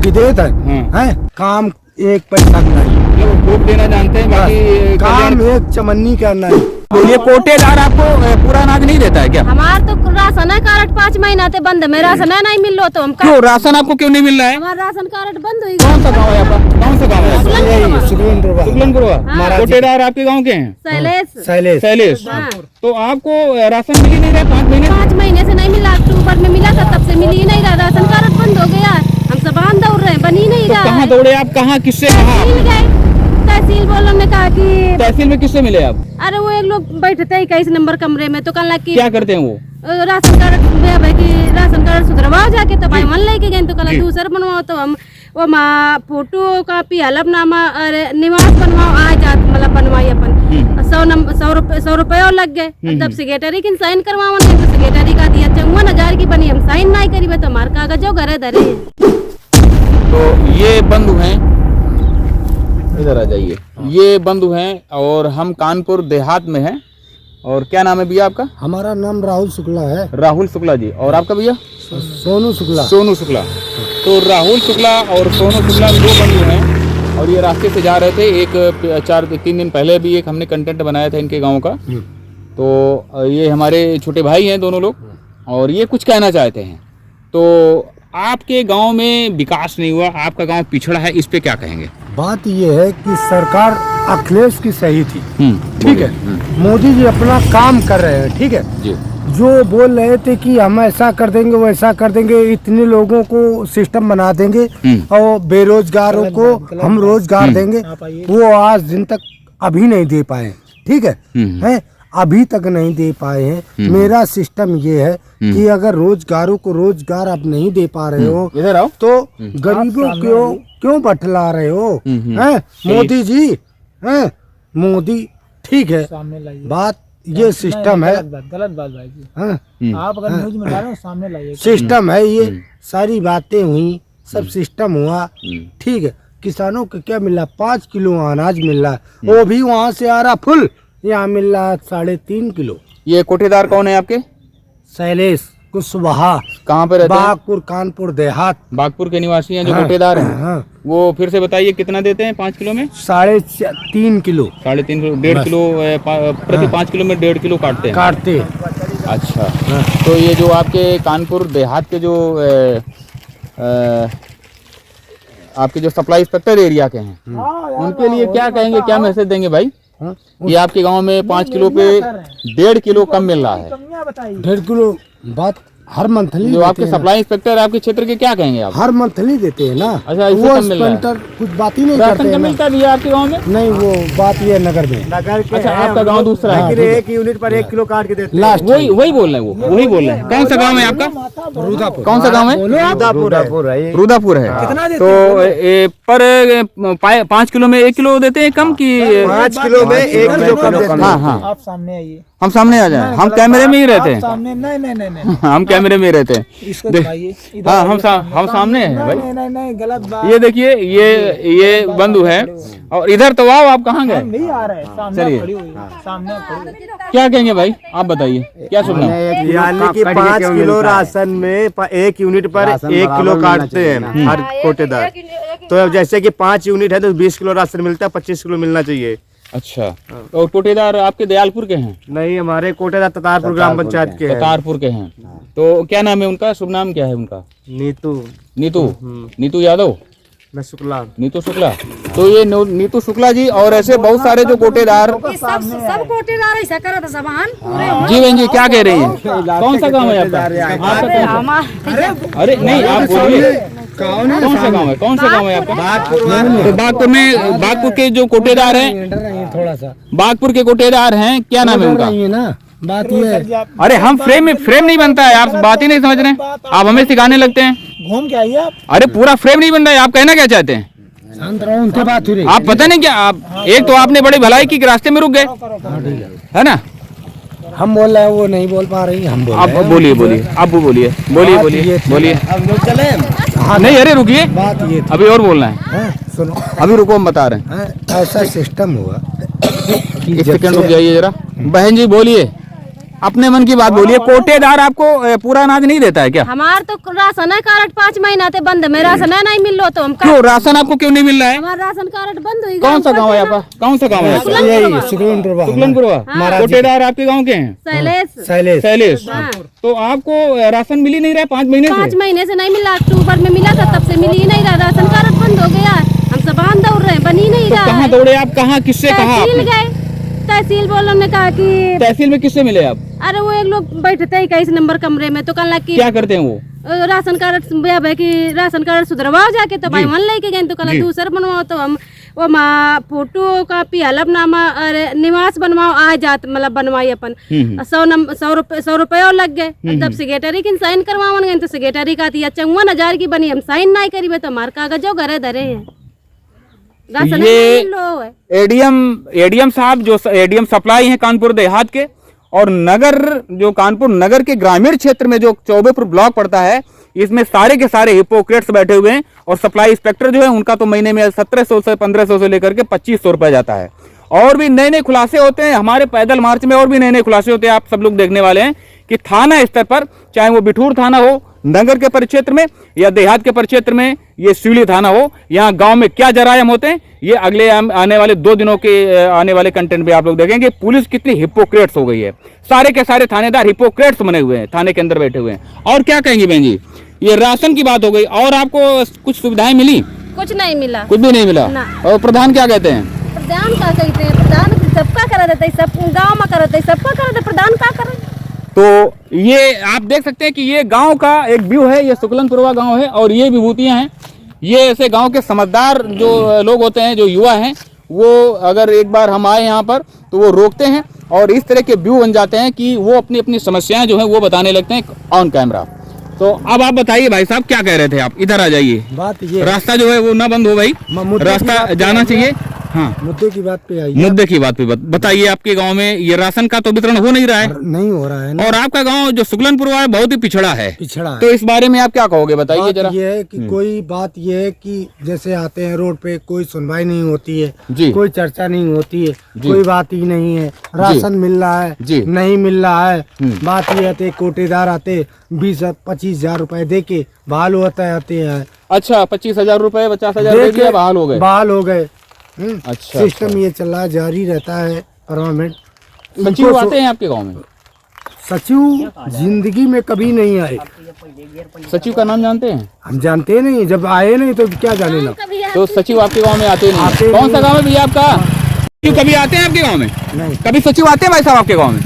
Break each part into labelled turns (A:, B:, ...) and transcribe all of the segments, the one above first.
A: की देत है काम एक पैसा नहीं,
B: वोट देना जानते हैं, बाकी
A: काम एक चमन्नी करना है।
B: ये कोटेदार आपको पूरा अनाज नहीं देता है क्या?
C: हमारा तो राशन है कार्ड 5 महीना से बंद है, मेरा राशन है नहीं मिल लो तो हम
B: क्यों राशन आपको क्यों नहीं मिल रहा है?
C: हमारा राशन कार्ड बंद हुई।
B: कौन सा गाँव है आपका? कौन सा गाँव है?
A: सुगलनपुरवा।
B: कोटेदार आपके गाँव के हैं? शैलेश। तो आपको राशन मिल ही नहीं रहा 5 महीने?
C: 5 महीने से नहीं मिला, अक्टूबर में मिला था, तब से मिल ही नहीं रहा, राशन कार्ड बंद हो गया, हम सब बाहर दौड़ रहे हैं, बन ही नहीं रहा।
B: कहाँ दौड़े आप? कहाँ किससे कहा?
C: मिल गए तहसील बोलो ने कहा कि
B: तहसील में किससे मिले आप?
C: अरे वो एक लोग बैठते हैं 21 नंबर कमरे में, तो कहला कि
B: क्या करते हैं वो?
C: राशन कार्ड कि राशन कार्ड सुधरवाओ जाके, तो भाई मन लेके गए, तो कहला दूसरा बनवाओ, तो हम वो माँ फोटो कॉपी हलफनामा अरे निवास बनवाओ आ जात मतलब बनवाई अपन 100 रुपये और लग गए। तब सेक्रेटरी की साइन करवाओ नहीं, तो सेक्रेटरी का दिया 54,000 की बनी, हम साइन नहीं करी, तो हमारे कागज घरे धरे।
B: तो ये बंधु हैं, इधर आ जाइए, ये बंधु हैं और हम कानपुर देहात में हैं। और क्या नाम है भैया आपका?
A: हमारा नाम राहुल शुक्ला है।
B: राहुल शुक्ला जी। और आपका भैया?
A: सोनू शुक्ला।
B: सोनू शुक्ला। तो राहुल शुक्ला और सोनू शुक्ला 2 बंधु हैं और ये रास्ते से जा रहे थे। एक 3 दिन पहले भी एक हमने कंटेंट बनाया था इनके गांव का। तो ये हमारे छोटे भाई हैं दोनों लोग और ये कुछ कहना चाहते हैं। तो आपके गांव में विकास नहीं हुआ, आपका गांव पिछड़ा है, इस पे क्या कहेंगे?
A: बात ये है कि सरकार अखिलेश की सही थी, ठीक है। मोदी जी अपना काम कर रहे हैं, ठीक है
B: जी।
A: जो बोल रहे थे कि हम ऐसा कर देंगे वैसा कर देंगे, इतने लोगों को सिस्टम बना देंगे और बेरोजगारों को हम रोजगार देंगे, वो आज दिन तक अभी नहीं दे पाए, ठीक है अभी तक नहीं दे पाए हैं। मेरा सिस्टम ये है कि अगर रोजगारों को रोजगार आप नहीं दे पा रहे हो
B: इधर आओ,
A: तो गरीबों क्यों बटला रहे हो? हैं मोदी जी, हैं मोदी, ठीक है बात ये सिस्टम है,
D: गलत बात भाई जी। आप अगर न्यूज में डालो सामने लाइए,
A: सिस्टम है ये, सारी बातें हुई, सब सिस्टम हुआ, ठीक है। किसानों को क्या मिला? 5 किलो अनाज मिल रहा है, वो भी वहाँ से आ रहा फुल, यहाँ मिल रहा है 3.5 किलो।
B: ये कोटेदार कौन है आपके?
A: शैलेश कुशवाहा।
B: कहाँ पे रहते हैं?
A: बागपुर, कानपुर देहात।
B: बागपुर के निवासी हैं जो कोटेदार हैं। वो फिर से बताइए कितना देते हैं 5 किलो में?
A: 3.5 किलो।
B: 3.5 किलो, 1.5 किलो प्रति 5 किलो में 1.5 किलो काटते हैं। अच्छा। तो ये जो आपके कानपुर देहात के जो आपके जो सप्लाई इंस्पेक्टर एरिया के हैं, उनके लिए क्या कहेंगे, क्या मैसेज देंगे भाई? ये आपके गांव में 5 किलो पे 1.5 किलो कम मिल रहा है।
A: 1.5 किलो बात हर मंथली
B: जो आपके सप्लाई इंस्पेक्टर आपके क्षेत्र के, क्या कहेंगे आप?
A: हर मंथली देते हैं ना।
B: अच्छा,
A: वो
B: कम मिल रहा है।
A: कुछ बात ही नहीं
B: राशन
A: करते
B: का
A: हैं
B: मिलता भी है आपके गांव में?
A: नहीं, वो बात ये नगर में।
B: अच्छा, आपका गांव दूसरा है।
A: 1 यूनिट पर 1 किलो काट के देते
B: लास्ट वही बोल रहे हैं, वो वही बोल रहे हैं। कौन सा गाँव है आपका?
A: रुदापुर।
B: कौन सा गाँव है? रुदापुर है। तो पर 5 किलो में 1 किलो देते हैं कम की?
A: 5 किलो में 1 किलो कम देते हैं।
B: हाँ,
D: आप सामने आइए,
B: हम सामने आ जाए, हम कैमरे में ही रहते हैं।
D: सामने नहीं
B: हम कैमरे में रहते हैं।
D: इसको दिखाइए।
B: हाँ, हम सामने हैं भाई।
D: नहीं गलत बात।
B: ये देखिए, ये बंधु है। और इधर तो आओ, आप कहाँ गए?
D: नहीं आ रहा है, सामने
B: चलिए।
D: खड़ी हुई, सामने खड़ी हुई।
B: क्या कहेंगे भाई, आप बताइए क्या सुनना?
A: यानी कि 5 किलो राशन में 1 यूनिट पर 1 किलो काटते हैं हर कोटेदार। तो अब जैसे कि 5 यूनिट है तो 20 किलो राशन मिलता है, 25 किलो मिलना चाहिए।
B: अच्छा। और कोटेदार आपके दयालपुर के हैं?
A: नहीं, हमारे कोटेदार ततारपुर ग्राम पंचायत के हैं।
B: ततारपुर के हैं। तो क्या नाम है उनका? शुभ नाम क्या है उनका? नीतू यादव।
A: मैं शुक्ला।
B: नीतू शुक्ला। तो ये नीतू शुक्ला जी और ऐसे बहुत सारे जो कोटेदार,
C: सब कोटेदार ऐसा करा था सामान पूरे।
B: जी बहन जी, क्या कह रही हैं? कौन सा गाँव है आपका? अरे नहीं, आप बोलिए कौन सा गाँव है? कौन सा गाँव है आपका? बागपुर में। बागपुर के जो कोटेदार हैं,
A: थोड़ा सा
B: बागपुर के कोटेदार हैं, क्या नाम है उनका?
A: ना बात ये है।
B: अरे हम फ्रेम नहीं बनता है, आप बात ही नहीं समझ रहे हैं, आप हमें सिखाने लगते हैं।
D: घूम के आइए आप।
B: अरे पूरा फ्रेम नहीं बन रहा है, आप कहना क्या चाहते हैं?
A: शांत रहो, उनके बात हो रही।
B: आप पता नहीं क्या, आप एक तो आपने बड़ी भलाई की रास्ते में रुक गए, है ना?
A: हम बोल रहे हैं, वो नहीं बोल पा रही, हम बोल
B: आप बोलिए, आप बोलिए।
A: अब लोग चले।
B: नहीं, अरे रुकिए,
A: बात ये
B: अभी और बोलना है।
A: सुनो,
B: अभी रुको, हम बता रहे हैं।
A: ऐसा सिस्टम हुआ।
B: एक सेकंड रुक जाइए जरा। बहन जी बोलिए, अपने मन की बात बोलिए, कोटेदार आपको पूरा अनाज नहीं देता है क्या?
C: हमार तो राशन है कार्ड 5 महीना ते बंद में राशन है नहीं मिल लो तो हम
B: क्यों राशन आपको क्यों नहीं मिल रहा है?
C: हमारा राशन कार्ड बंद हुई।
B: कौन सा गाँव है आपका? कौन सा गाँव है?
A: यही सुकलनपुरवा।
B: सुकलनपुरवा। कोटेदार आपके गाँव के हैं?
C: शैलेश।
B: शैलेश। तो आपको राशन मिल ही नहीं रहा है 5 महीने से?
C: 5 महीने से नहीं मिला, अक्टूबर में मिला था, तब से मिल ही नहीं रहा, राशन कार्ड बंद हो गया, हम सब बाहर दौड़ रहे हैं, बन ही नहीं रहा।
B: कहाँ दौड़े आप? कहाँ किससे कहा?
C: तहसील गए, तहसील वालों ने कहा कि
B: तहसील में किससे मिले आप?
C: अरे वो एक लोग बैठते हैं 21 नंबर कमरे में, तो कहला कि
B: क्या करते हैं वो?
C: राशन कार्ड कि राशन कार्ड सुधरवाओ जाके, तो भाई मन लेके गए, तो कहला दूसरा बनवाओ, तो हम वो फोटो कापी हलफनामा और निवास बनवाओ आ जात मतलब बनवाई अपन 100 रुपये और लग गए। जब सेक्रेटरी की साइन करवावन गए तो सेक्रेटरी का 54,000 की बनी, हम साइन नहीं करी तो हमारे कागजों घरे धरे हैं।
B: ये एडीएम साहब जो एडीएम सप्लाई हैं कानपुर देहात के, और नगर जो कानपुर नगर के ग्रामीण क्षेत्र में जो चौबेपुर ब्लॉक पड़ता है, इसमें सारे के सारे हिपोक्रेट्स बैठे हुए हैं। और सप्लाई इंस्पेक्टर जो है उनका तो महीने में 1700 से 1500 से लेकर के 2500 रुपए जाता है। और भी नए नए खुलासे होते हैं हमारे पैदल मार्च में, और भी नए नए खुलासे होते हैं। आप सब लोग देखने वाले हैं कि थाना स्तर पर, चाहे वो बिठूर थाना हो नगर के परिक्षेत्र में या देहात के परिक्षेत्र में, ये सिवली थाना हो, यहाँ गांव में क्या जरायम होते हैं, ये अगले आने वाले 2 दिनों के आने वाले कंटेंट में आप लोग देखेंगे। पुलिस कितनी हिपोक्रेट्स हो गई है, सारे के सारे थानेदार हिपोक्रेट्स बने हुए हैं, थाने के अंदर बैठे हुए हैं। और क्या कहेंगी बहन जी? ये राशन की बात हो गई, और आपको कुछ सुविधाएं मिली?
C: कुछ नहीं मिला,
B: कुछ भी नहीं मिला। और प्रधान क्या कहते हैं?
C: प्रधान क्या कहते हैं? प्रधान सबका करा देते, सब गाँव में करा देते, सबका करा देते, प्रधान क्या करे?
B: तो ये आप देख सकते हैं कि ये गांव का एक व्यू है, ये सुकलनपुरवा गांव है, और ये विभूतियां हैं। ये ऐसे गांव के समझदार जो लोग होते हैं, जो युवा हैं, वो अगर एक बार हम आए यहाँ पर तो वो रोकते हैं और इस तरह के व्यू बन जाते हैं कि वो अपनी अपनी समस्याएं जो है वो बताने लगते हैं ऑन कैमरा। तो अब आप बताइए भाई साहब, क्या कह रहे थे आप? इधर आ जाइए।
A: बात ये
B: रास्ता जो है वो ना बंद हो भाई, रास्ता जाना चाहिए। हाँ,
A: मुद्दे की बात पे आइए।
B: मुद्दे की बात पे बताइए। आपके गांव में ये राशन का तो वितरण हो नहीं रहा है?
A: नहीं हो रहा है ना।
B: और आपका गांव जो सुकलनपुरवा है बहुत ही पिछड़ा है।
A: तो
B: इस बारे में आप क्या कहोगे, बताइए जरा।
A: ये है कि कोई बात ये है कि जैसे आते हैं रोड पे, कोई सुनवाई नहीं होती है
B: जी,
A: कोई चर्चा नहीं होती है, कोई बात ही नहीं है। राशन मिल रहा है
B: जी,
A: नहीं मिल रहा है। बात ये आते कोटेदार आते 20-25,000 रुपए दे के बहाल होता आते हैं।
B: अच्छा, 25,000 रुपए 50,000 दे के बहाल हो गए?
A: बहाल हो गए।
B: अच्छा,
A: सिस्टम ये चल रहा, जारी रहता है परमानेंट।
B: सचिव आते हैं आपके गांव में?
A: सचिव जिंदगी में कभी नहीं आए।
B: सचिव का नाम जानते हैं?
A: हम जानते नहीं, जब आए नहीं तो क्या जाने ना।
B: तो सचिव आपके गांव में आते नहीं? कौन सा गांव है भैया आपका? सचिव कभी आते हैं आपके गांव में?
A: नहीं।
B: कभी सचिव आते हैं भाई साहब आपके गाँव में?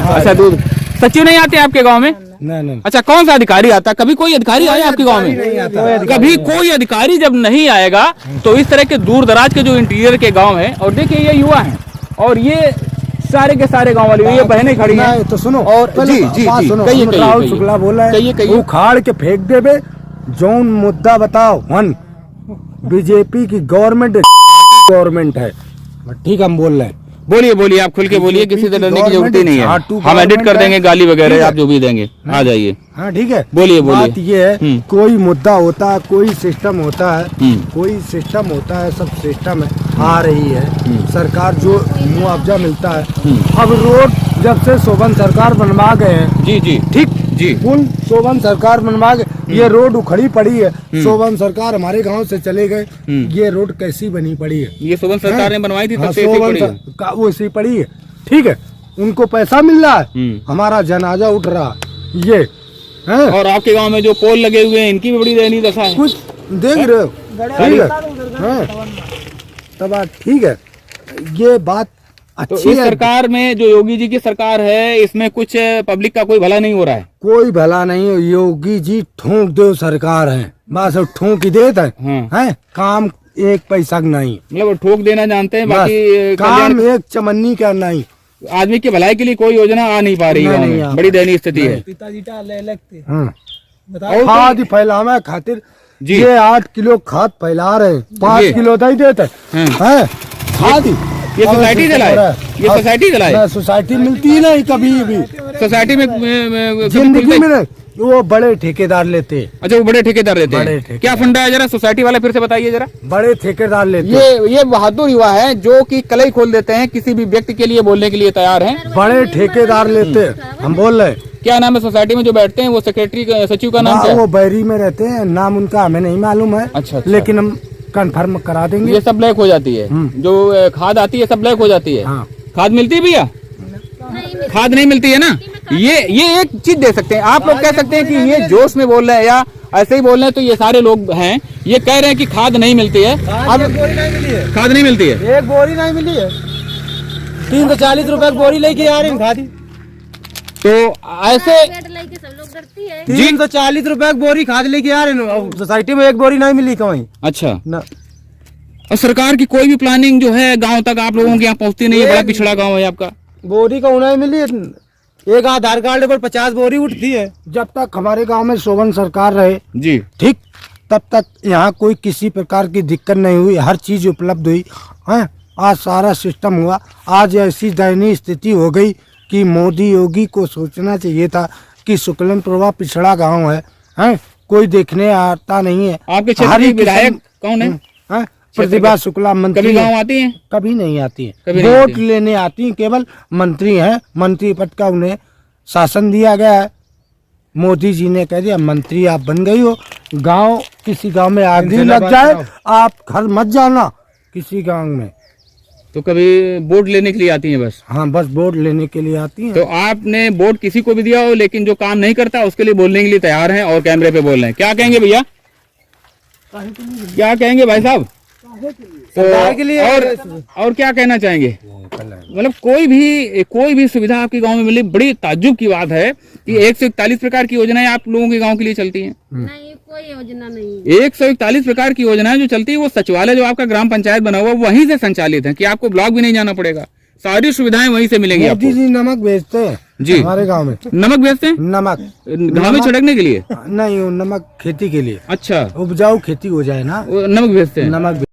B: अच्छा, दूध सचिव नहीं आते आपके गाँव में?
A: नहीं।
B: अच्छा, कौन सा अधिकारी आता है? कभी कोई अधिकारी आया आपके गांव में? कभी कोई अधिकारी जब नहीं आएगा तो इस तरह के दूर दराज के जो इंटीरियर के गांव हैं, और देखिए ये युवा हैं और ये सारे के सारे गांव वाले, ये बहनें खड़ी हैं।
A: तो सुनो,
B: और जी जी
A: जी, राहुल शुक्ला बोला है, उखाड़ के फेंक देबे। जौन मुद्दा बताओ, 1 बीजेपी की गवर्नमेंट है, ठीक हम बोल रहे हैं।
B: बोलिए आप खुल के बोलिए, किसी से डरने की जरूरत ही नहीं है। हम एडिट कर देंगे गाली वगैरह, आप जो भी देंगे। आ जाइए।
A: हाँ ठीक है,
B: बोलिए।
A: बात ये है, कोई मुद्दा होता है, कोई सिस्टम होता है, कोई सिस्टम होता है, सब सिस्टम आ रही है सरकार, जो मुआवजा मिलता है। अब रोड जब से शोभन सरकार बनवा गए हैं,
B: जी ठीक जी,
A: उन शोभन सरकार बनवा गए, ये रोड उखड़ी पड़ी है। शोभन सरकार हमारे गांव से चले गए, ये रोड कैसी बनी पड़ी है?
B: ये शोभन सरकार ने बनवाई थी, तब से
A: वो ऐसी पड़ी है। ठीक है, उनको पैसा मिल रहा है, हमारा जनाजा उठ रहा ये है।
B: और आपके गांव में जो पोल लगे हुए हैं, इनकी भी बड़ी दयनीय दशा है।
A: कुछ देख रहे हो? ठीक है, तब ठीक है, ये बात
B: तो
A: अच्छी
B: इस
A: है।
B: सरकार में जो योगी जी की सरकार है, इसमें कुछ पब्लिक का कोई भला नहीं हो रहा है।
A: कोई भला नहीं है। योगी जी ठोंक दो सरकार है, बस ठोंक ही देता है। काम एक पैसा नहीं,
B: मतलब ठोक देना जानते हैं, बाकी
A: काम एक चमन्नी का नहीं।
B: आदमी की भलाई के लिए कोई योजना आ नहीं पा रही है। बड़ी दयनीय स्थिति है।
D: पिताजी लगते
A: खाद फैलावे खातिर ये 8 किलो खाद फैला रहे, 5 किलो ही देते हैं खाद।
B: ये सोसाइटी चलाए, ये सोसाइटी चलाए।
A: सोसाइटी मिलती ही नहीं कभी भी,
B: सोसाइटी में
A: जिंदगी में नहीं। वो बड़े ठेकेदार लेते हैं।
B: अच्छा, वो बड़े ठेकेदार रहते
A: बड़े
B: हैं।
A: ठेकेदार।
B: क्या फंडा है, जरा सोसाइटी वाले फिर से बताइए जरा।
A: बड़े ठेकेदार लेते हैं।
B: ये बहादुर युवा है जो कि कलई खोल देते हैं, किसी भी व्यक्ति के लिए बोलने के लिए तैयार हैं।
A: बड़े ठेकेदार लेते हैं, हम बोल रहे हैं।
B: क्या नाम है सोसाइटी में जो बैठते हैं, वो सेक्रेटरी सचिव का नाम क्या
A: वो
B: है?
A: बैरी में रहते हैं, नाम उनका हमें नहीं मालूम है।
B: अच्छा।
A: लेकिन हम कंफर्म करा देंगे।
B: ये सब ब्लैक हो जाती है, जो खाद आती है सब ब्लैक हो जाती है।
A: हाँ।
B: खाद मिलती है भैया? खाद नहीं मिलती है ना। ये एक चीज दे सकते हैं आप लोग, कह सकते हैं कि ये जोश में बोल रहे हैं या ऐसे ही बोल रहे हैं, तो ये सारे लोग हैं ये कह रहे हैं कि खाद नहीं मिलती है। अब
D: बोरी नहीं मिली है,
B: खाद नहीं मिलती है,
D: एक बोरी नहीं मिली है। 340 रुपए बोरी लेके आ रहे हैं खादी।
B: तो ऐसे
C: सब लोग डरती है।
D: 340 रुपए बोरी खाद लेके आ रहे हैं, सोसाइटी में एक बोरी नहीं मिली कहीं
B: अच्छा।
D: ना।
B: और सरकार की कोई भी प्लानिंग जो है गांव तक आप लोगों के यहाँ पहुँचती नहीं है? बड़ा पिछड़ा गांव है आपका।
D: बोरी का नहीं मिली है, एक आधार कार्ड पर 50 बोरी उठती है।
A: जब तक हमारे गांव में शोभन सरकार रहे
B: जी,
A: ठीक, तब तक यहाँ कोई किसी प्रकार की दिक्कत नहीं हुई, हर चीज उपलब्ध हुई है। आज सारा सिस्टम हुआ। आज ऐसी दयनीय स्थिति हो गई कि मोदी योगी को सोचना चाहिए था कि शुक्लनपुरवा पिछड़ा गांव है, कोई देखने आता नहीं है।
B: आपके क्षेत्र
A: हरी
B: के विधायक
A: किस्म-
B: कौन है?
A: हैं? प्रतिभा शुक्ला मंत्री
B: कभी
A: है।
B: गांव आती हैं?
A: कभी नहीं आती है,
B: कभी नहीं
A: वोट
B: आती।
A: लेने आती हैं, केवल मंत्री हैं। मंत्री पद का उन्हें शासन दिया गया है। मोदी जी ने कह दिया मंत्री आप बन गई हो, गांव किसी गांव में आग भी लग जाए आप घर मत जाना किसी गांव में।
B: तो कभी वोट लेने के लिए आती हैं बस?
A: हाँ, बस वोट लेने के लिए आती हैं।
B: तो आपने वोट किसी को भी दिया हो, लेकिन जो काम नहीं करता उसके लिए बोलने के लिए तैयार हैं और कैमरे पे बोल रहे हैं। क्या कहेंगे भैया, क्या कहेंगे भाई साहब?
D: सरकार के लिए
B: और क्या कहना चाहेंगे? मतलब कोई भी सुविधा आपके गांव में मिली, बड़ी ताज्जुब की बात है कि 141 प्रकार की योजनाएं आप लोगों के गांव के लिए चलती हैं।
C: नहीं, कोई योजना नहीं।
B: 141 प्रकार की योजनाएं जो चलती है, वो सचिवालय जो आपका ग्राम पंचायत बना हुआ वहीं से संचालित है, कि आपको ब्लॉक भी नहीं जाना पड़ेगा, सारी सुविधाएं वहीं से मिलेंगी
A: मोदी
B: आपको।
A: जी नमक भेजते हैं
B: जी।
A: हमारे गांव में।
B: नमक भेजते हैं
A: नमक
B: गाँव में छिड़कने के लिए?
A: नहीं, वो नमक खेती के लिए,
B: अच्छा,
A: उपजाऊ खेती हो जाए ना,
B: वो नमक भेजते हैं।
A: नमक